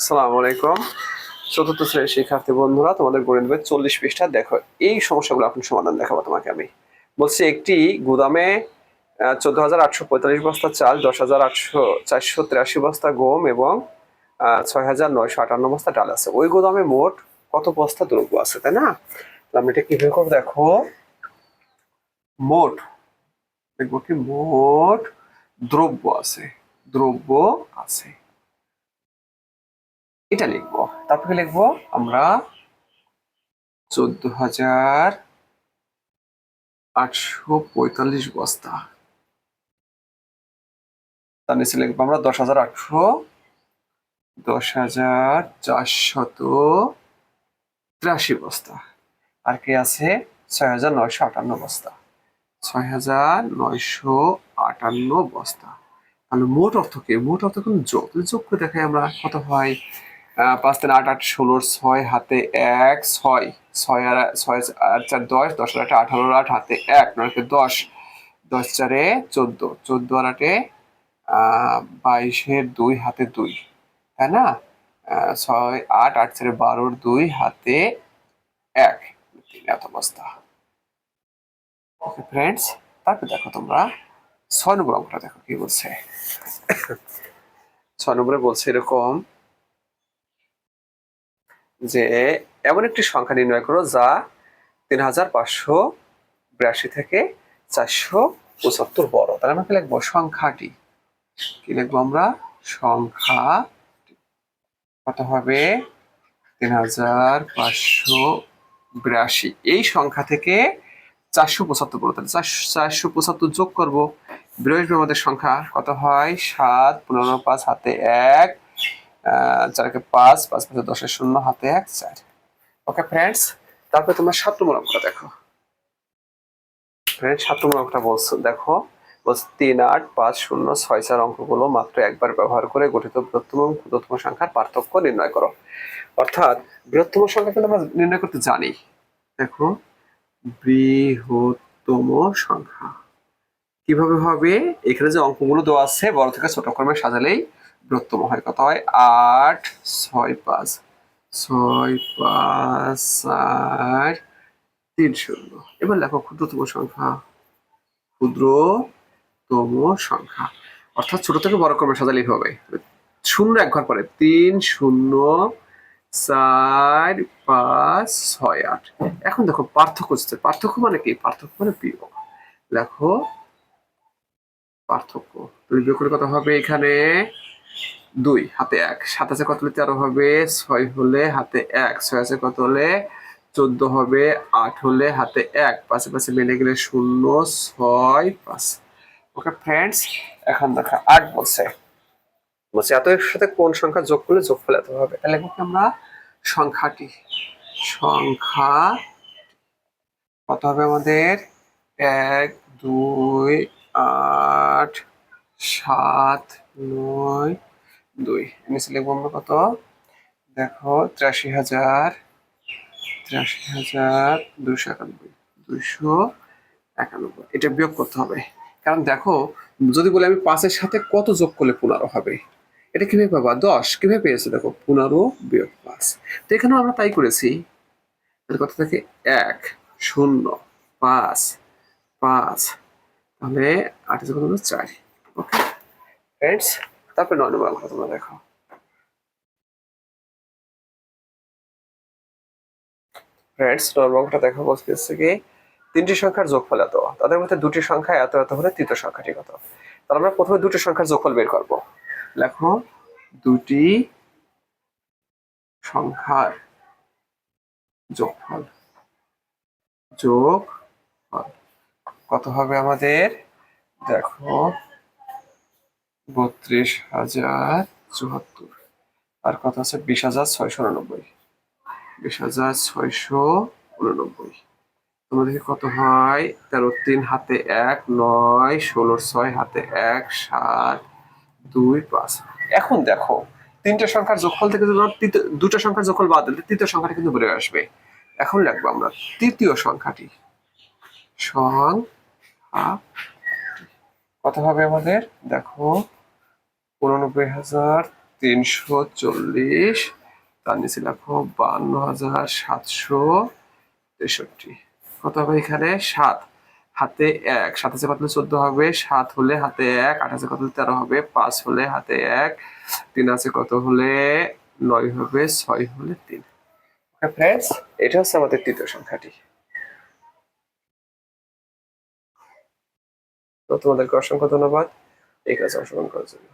আসসালামু আলাইকুম। চতুর্থ শ্রেণীর শিক্ষার্থী বন্ধুরা, তোমাদের গণিত বই 40 পৃষ্ঠা দেখো। এই সমস্যাগুলো আপনি সমাধান দেখাবো তোমাকে আমি। বলছি একটি গুদামে 14,845 বস্তা চাল, 10,483 বস্তা গম এবং 6,958 বস্তা ডাল আছে। ওই গুদামে মোট কত বস্তা দ্রব্য আছে, তাই না? আমরা এটা কিভাবে করবো দেখো। মোট দেখবো কি মোট দ্রব্য আছে, দ্রব্য আছে এটা লিখবো। তারপরে লিখবো আমরা 14,845 বস্তা। তার নিচে লিখবো আমরা 10,483 বস্তা। আর কি আছে 6,958 বস্তা। 6,958 বস্তা। তাহলে মোট অর্থ কি? মোট অর্থ কোন যোগ, যোগ করে দেখাই আমরা কত হয়। 5 3 8 8 16 6 হাতে 1 6 6 আর 6 আর 4 10 10 আর 8 18 8 হাতে 1 9 10 10 4 14 14 আর 8 22 এর 2 হাতে 2, তাই না? 6 8 8 4 12 2 হাতে 1 3 এত বস্তা। ওকে ফ্রেন্ডস, তারপর দেখো তোমরা 6 নম্বর অঙ্কটা দেখো কি বলছে। 6 নম্বরে বলছে এরকম যে এমন একটি সংখ্যা নির্ণয় করো যা 3,582 থেকে 475 বড়। তাহলে আমরা কি লিখবো? সংখ্যাটি। কি লিখবো আমরা? সংখ্যা কত হবে? 3,582। এই সংখ্যা থেকে 475 বড়। তাহলে 475 যোগ করবো, বেরোবে আমাদের সংখ্যা কত হয়? 7 15 5 হাতে 1 4 5 5 5 10 0 হাতে 1 4। ওকে ফ্রেন্ডস, তারপরে তোমরা 7 নম্বর অঙ্কটা দেখো। ফ্রেন্ডস 7 নম্বর অঙ্কটা বলছো দেখো। বলছে 3 8 5 0 6 4 অঙ্কগুলো মাত্র একবার ব্যবহার করে গঠিত বৃহত্তম এবং ক্ষুদ্রতম সংখ্যার পার্থক্য নির্ণয় করো। অর্থাৎ বৃহত্তম সংখ্যা কিন্তু আমরা নির্ণয় করতে জানি। দেখো বৃহত্তম সংখ্যা কিভাবে হবে? এখানে যে অঙ্কগুলো দেওয়া আছে বড় থেকে ছোট ক্রমে সাজালেই বৃহত্তম হয়। কত হয়? 8 6 5 6 5 4 3 0। এবার লেখো ক্ষুদ্রতম সংখ্যা। ক্ষুদ্রতম সংখ্যা অর্থাৎ ছোট থেকে বড় ক্রমে সাজালেই হবে। শূন্য এক ঘর পরে 3 0 4 5 6 8। এখন দেখো পার্থক্য হচ্ছে। পার্থক্য মানে কি? পার্থক্য মানে বিয়োগ। দেখো পার্থক্য তুমি বিয়োগ করে কত হবে? এখানে 2 হাতে 1, 7 আছে কত হলে 13 হবে, 6 হলে হাতে 1, 6 আছে কত হলে 14 হবে, 8 হলে হাতে 1, পাশে পাশে মিলে গেলে 0 6 5। ওকে ফ্রেন্ডস, এখন দেখো 8 বলছে এত এর সাথে কোন সংখ্যা যোগ করলে যোগফল এত হবে। তাহলে আমরা সংখ্যাটি। সংখ্যা কত হবে আমাদের? 1 2 8 7 9 2। নিচে লিখবো আমরা কত? দেখো 83,291। এটা বিয়োগ করতে হবে, কারণ দেখো যদি বলে আমি 5-এর সাথে কত যোগ করলে 15 হবে, এটা কিভাবে পাবা? 10 কিভাবে পেয়েছে? দেখো 15 বিয়োগ 5। তো এখানেও আমরা তাই করেছি। কত থেকে 1 0 5 5, তাহলে 8 কত হলো 4। ওকে ফ্রেন্ডস, তারপরে 9 নম্বর অঙ্ক তোমরা দেখো। ফ্রেন্ডস 9 নম্বর অঙ্কটা দেখো। বলতেছে কি তিনটি সংখ্যার যোগফল এত, তাদের মধ্যে দুটি সংখ্যা এত এত হলে তৃতীয় সংখ্যাটি কত। তাহলে আমরা প্রথমে দুটি সংখ্যার যোগফল বের করব। লেখো দুটি সংখ্যার যোগফল। যোগফল কত হবে আমাদের? দেখো 32,074 আর কত আছে? 20,689। 20,689। তোমরা দেখি কত হয়? 13 3 হাতে 1 9 16 6 হাতে 1 7 2 5। এখন দেখো তিনটা সংখ্যার যোগফল থেকে যদি দুটো সংখ্যার যোগফল বাদ দিলে তৃতীয় সংখ্যাটি কিন্তু বেরিয়ে আসবে। এখন লিখবো আমরা তৃতীয় সংখ্যাটি। সংখ্যা কত হবে আমাদের? দেখো 89,300 340, তার নিচে লেখো 52,763। কত হবে এখানে? 7 হাতে 1, 7 আছে কত হলে 14 হবে, 7 হলে হাতে 1, 8 আছে কত হলে 13 হবে, 5 হলে হাতে 1, 3 আছে কত হলে 9 হবে, 6 হলে 3। ওকে ফ্রেন্ডস, এটা হচ্ছে আমাদের তৃতীয় সংখ্যাটি। তো তোমাদেরকে অসংখ্য ধন্যবাদ এই কাজে অংশগ্রহণ করার জন্য।